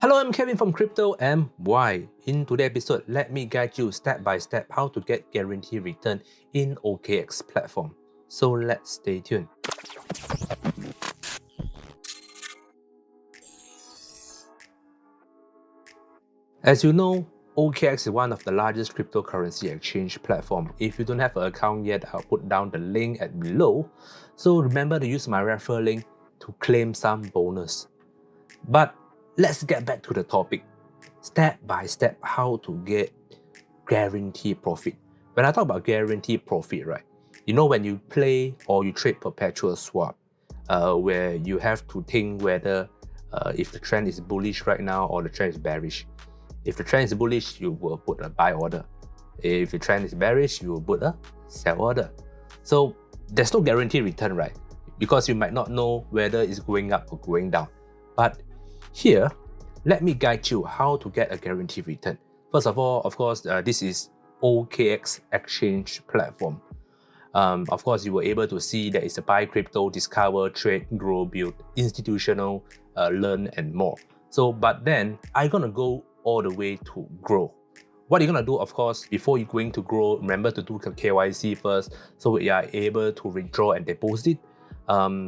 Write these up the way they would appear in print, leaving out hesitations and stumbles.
Hello, I'm Kevin from CryptoMY. In today's episode, let me guide you step by step how to get guaranteed return in OKX platform. So let's stay tuned. As you know, OKX is one of the largest cryptocurrency exchange platform. If you don't have an account yet, I'll put down the link at below. So remember to use my referral link to claim some bonus. But let's get back to the topic. Step by step, how to get guaranteed profit. When I talk about guaranteed profit, right? You know, when you play or you trade perpetual swap, where you have to think whether if the trend is bullish right now or the trend is bearish. If the trend is bullish, you will put a buy order. If the trend is bearish, you will put a sell order. So there's no guaranteed return, right? Because you might not know whether it's going up or going down. But here, let me guide you how to get a guaranteed return. First of all, of course, this is OKX exchange platform. Of course, you were able to see that it's a buy crypto, discover, trade, grow, build, institutional, learn, and more. So, but then I'm gonna go all the way to grow. What you're gonna do, of course, before you're going to grow, remember to do KYC first, so you are able to withdraw and deposit.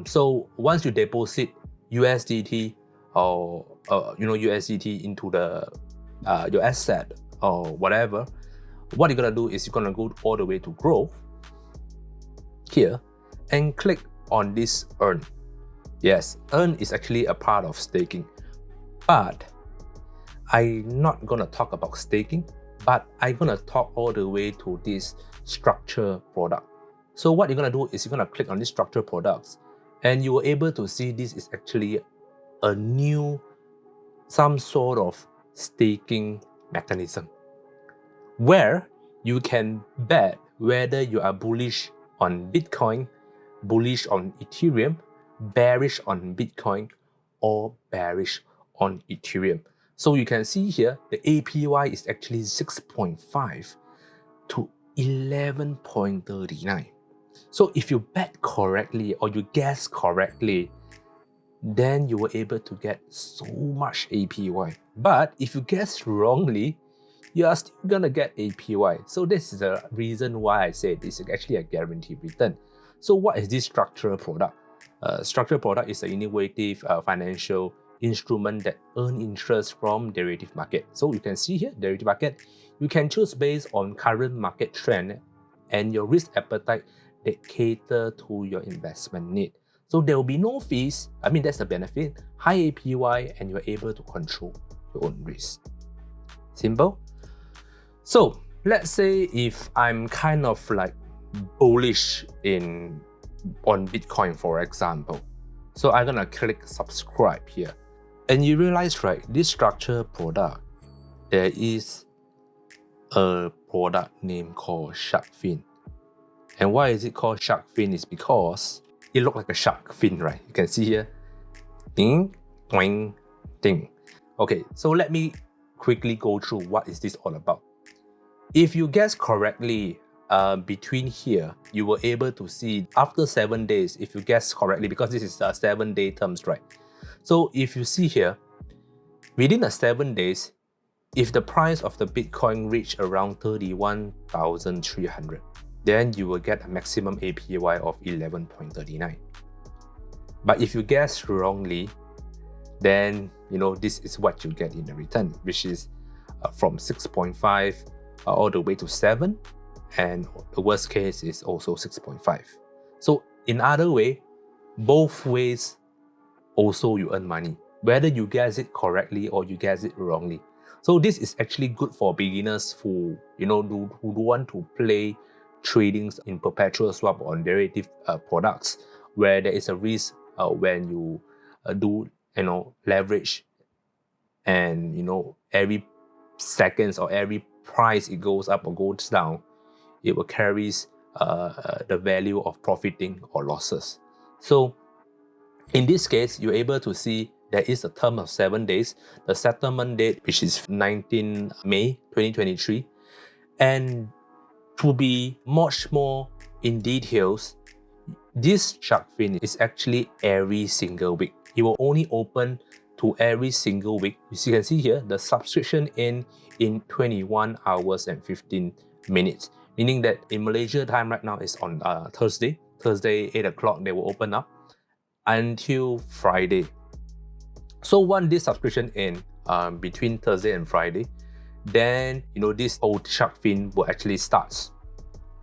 So once you deposit USDT or USDT into the your asset or whatever, what you're gonna do is you're gonna go all the way to grow here and click on this earn. Yes, earn is actually a part of staking, but I'm not gonna talk about staking, but I'm gonna talk all the way to this structure product. So what you're gonna do is you're gonna click on this structure products, and you will able to see this is actually a new, some sort of staking mechanism where you can bet whether you are bullish on Bitcoin, bullish on Ethereum, bearish on Bitcoin, or bearish on Ethereum. So you can see here, the APY is actually 6.5 to 11.39. So if you bet correctly or you guess correctly, then you were able to get so much APY. But if you guess wrongly, you are still gonna get APY. So this is the reason why I say this is actually a guaranteed return. So what is this structural product? Structured product is an innovative financial instrument that earn interest from derivative market. So you can see here, derivative market, you can choose based on current market trend and your risk appetite that cater to your investment need. So there will be no fees. I mean, that's the benefit. High APY and you're able to control your own risk. Simple. So let's say if I'm kind of like bullish on Bitcoin, for example. So I'm gonna click subscribe here. And you realize, right, this structure product, there is a product name called Sharkfin. And why is it called Sharkfin is because it looks like a shark fin, right? You can see here, ding, ding, ding. Okay, so let me quickly go through what is this all about. If you guess correctly, between here, you were able to see after 7 days, if you guess correctly, because this is 7-day terms, right? So if you see here, within the 7 days, if the price of the Bitcoin reach around 31,300, then you will get a maximum APY of 11.39. But if you guess wrongly, then this is what you get in the return, which is from 6.5 all the way to 7, and the worst case is also 6.5. So in other way, both ways also you earn money, whether you guess it correctly or you guess it wrongly. So this is actually good for beginners who who want to play tradings in perpetual swap on derivative products, where there is a risk when you do leverage, and every seconds or every price it goes up or goes down, it will carries the value of profiting or losses. So in this case, you're able to see there is a term of 7 days, the settlement date, which is 19 May 2023. And to be much more in details, this Sharkfin is actually every single week. It will only open to every single week. As you can see here, the subscription in 21 hours and 15 minutes. Meaning that in Malaysia time right now is on Thursday, 8 o'clock, they will open up until Friday. So once this subscription in between Thursday and Friday, then this old Sharkfin will actually start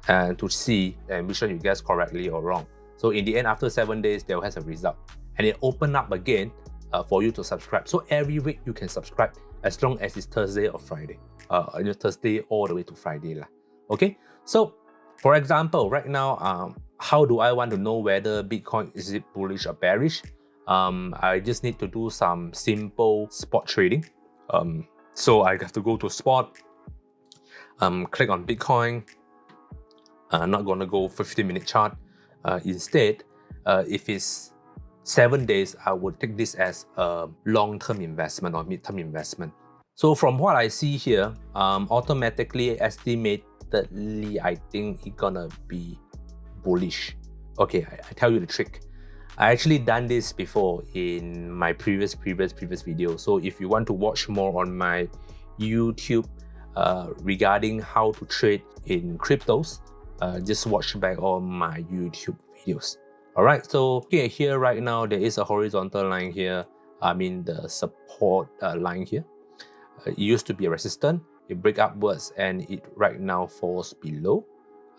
to see which one you guess correctly or wrong. So in the end, after 7 days, they will have a result, and it open up again for you to subscribe. So every week you can subscribe as long as it's Thursday or Friday, Thursday all the way to Friday lah. Okay, so for example, right now, how do I want to know whether Bitcoin is it bullish or bearish? I just need to do some simple spot trading. So I have to go to spot, click on Bitcoin. Not gonna go 15-minute chart. Instead, if it's 7 days, I would take this as a long-term investment or mid-term investment. So from what I see here, automatically estimatedly, I think it's gonna be bullish. Okay, I tell you the trick. I actually done this before in my previous video. So if you want to watch more on my YouTube regarding how to trade in cryptos, just watch back on my YouTube videos. Alright, so here right now, there is a horizontal line here. I mean the support line here. It used to be a resistance. It break upwards and it right now falls below.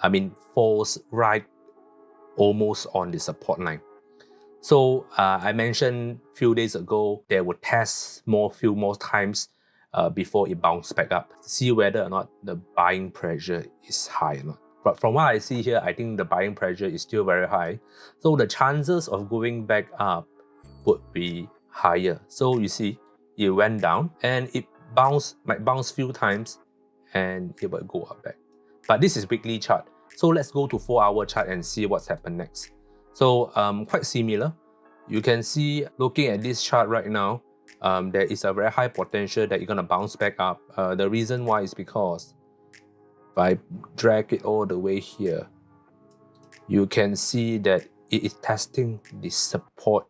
I mean falls right almost on the support line. So I mentioned a few days ago, they will test few more times before it bounce back up to see whether or not the buying pressure is high or not. But from what I see here, I think the buying pressure is still very high. So the chances of going back up would be higher. So you see, it went down and it might bounce few times and it will go up back. But this is weekly chart. So let's go to 4-hour chart and see what's happened next. So quite similar. You can see, looking at this chart right now, there is a very high potential that you're going to bounce back up. The reason why is because if I drag it all the way here, you can see that it is testing the support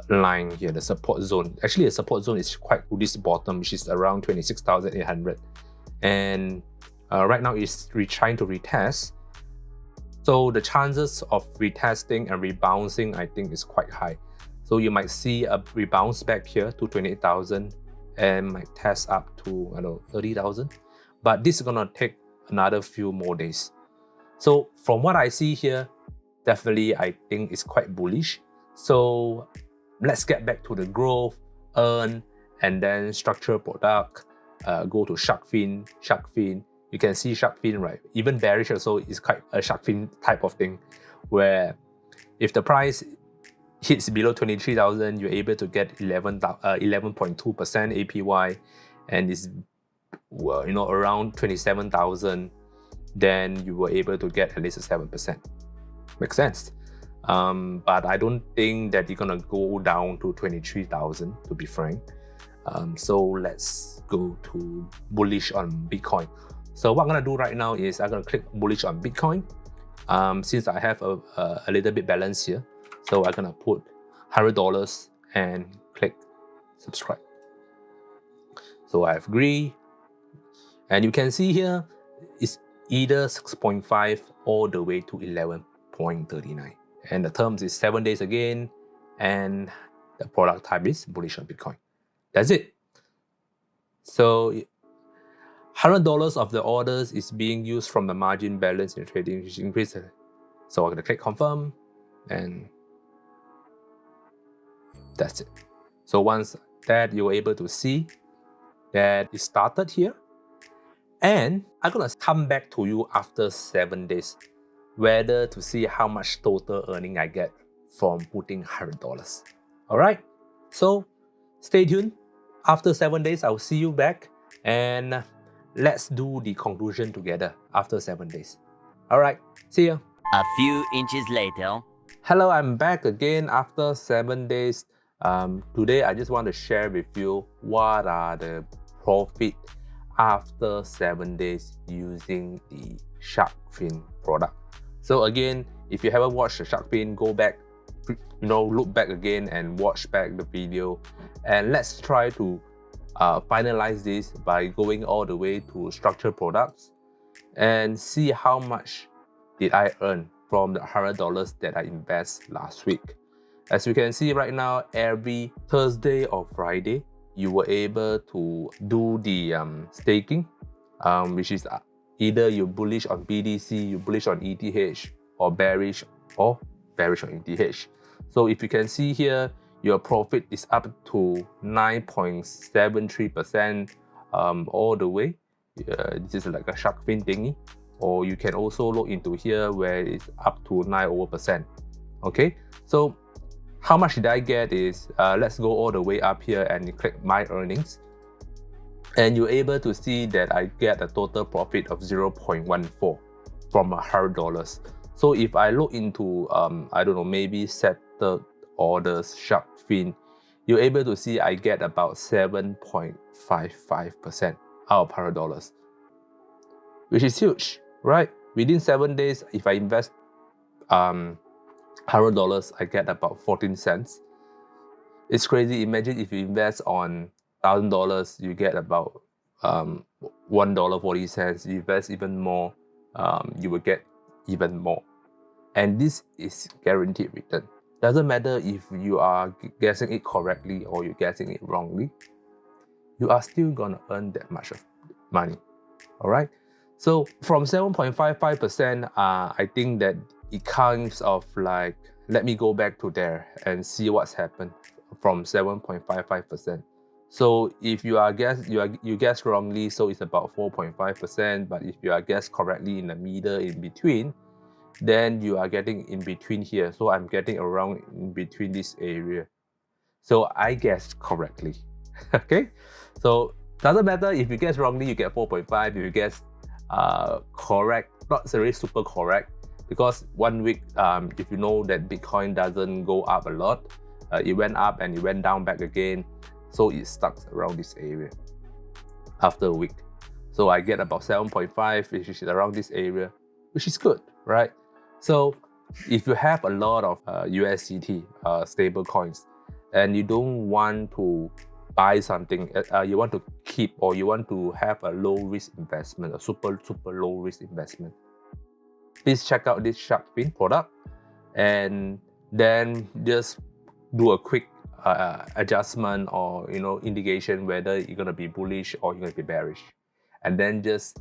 line here, the support zone. Actually, the support zone is quite to this bottom, which is around 26,800. And right now it's trying to retest. So the chances of retesting and rebounding, I think, is quite high. So you might see a rebounce back here to 28,000 and might test up to 30,000. But this is gonna take another few more days. So from what I see here, definitely I think it's quite bullish. So let's get back to the growth, earn, and then structure product. Go to Sharkfin. You can see Sharkfin, right? Even bearish also is quite a Sharkfin type of thing, where if the price hits below 23,000, you're able to get 11.2% APY, and is around 27,000, then you were able to get at least a 7%. Makes sense. But I don't think that you're gonna go down to 23,000, to be frank. So let's go to bullish on Bitcoin. So what I'm gonna do right now is I'm gonna click bullish on Bitcoin. Since I have a little bit balance here, so I'm gonna put $100 and click subscribe. So I agree, and you can see here it's either 6.5 all the way to 11.39, and the terms is 7 days again, and the product type is bullish on Bitcoin. That's it. So $100 of the orders is being used from the margin balance in trading, which increases. So I'm gonna click confirm, and that's it. So once that, you're able to see that it started here, and I'm gonna come back to you after 7 days, whether to see how much total earning I get from putting $100. All right. So stay tuned. After 7 days, I'll see you back, and let's do the conclusion together after 7 days. All right, see ya. A few inches later. Hello, I'm back again after 7 days. Today, I just want to share with you what are the profit after 7 days using the Sharkfin product. So again, if you haven't watched the Sharkfin, go back look back again and watch back the video, and let's try to finalize this by going all the way to structured products and see how much did I earn from the $100 that I invest last week. As you can see right now, every Thursday or Friday, you were able to do the staking, which is either you're bullish on BTC, you're bullish on ETH, or bearish on ETH. So if you can see here, your profit is up to 9.73% all the way. This is like a Sharkfin thingy. Or you can also look into here where it's up to 9%. Okay, so how much did I get is, let's go all the way up here and you click my earnings. And you're able to see that I get a total profit of 0.14 from $100. So if I look into, I don't know, maybe settled orders, Sharkfin, you're able to see I get about 7.55% out of $100, which is huge, right? Within 7 days, if I invest $100, I get about 14 cents. It's crazy. Imagine if you invest on $1,000, you get about $1.40. You invest even more, you will get even more. And this is guaranteed return. Doesn't matter if you are guessing it correctly or you're guessing it wrongly, you are still gonna earn that much of money. All right. So from 7.55%, I think that it comes of like, let me go back to there and see what's happened from 7.55%. So if you guess wrongly, so it's about 4.5%. But if you are guess correctly in the middle, in between, then you are getting in between here. So I'm getting around in between this area. So I guessed correctly. Okay, so doesn't matter if you guess wrongly, you get 4.5. If you guess correct, not necessarily super correct, because 1 week, if you know that Bitcoin doesn't go up a lot, it went up and it went down back again, so it stuck around this area after a week. So I get about 7.5, which is around this area, which is good, right? So if you have a lot of USDT stable coins and you don't want to buy something, you want to keep, or you want to have a low risk investment, a super low risk investment, please check out this Sharkfin product and then just do a quick adjustment or indication whether you're gonna be bullish or you're gonna be bearish, and then just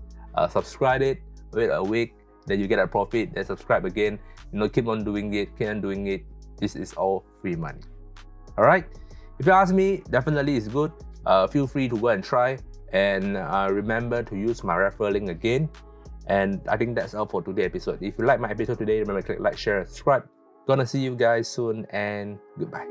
subscribe it, wait a week, then you get a profit, then subscribe again, keep on doing it. This is all free money. All right, if you ask me, definitely it's good. Feel free to go and try, and remember to use my referral link again. And I think that's all for today's episode. If you like my episode today, remember to click like, share, and subscribe. Gonna see you guys soon, and goodbye.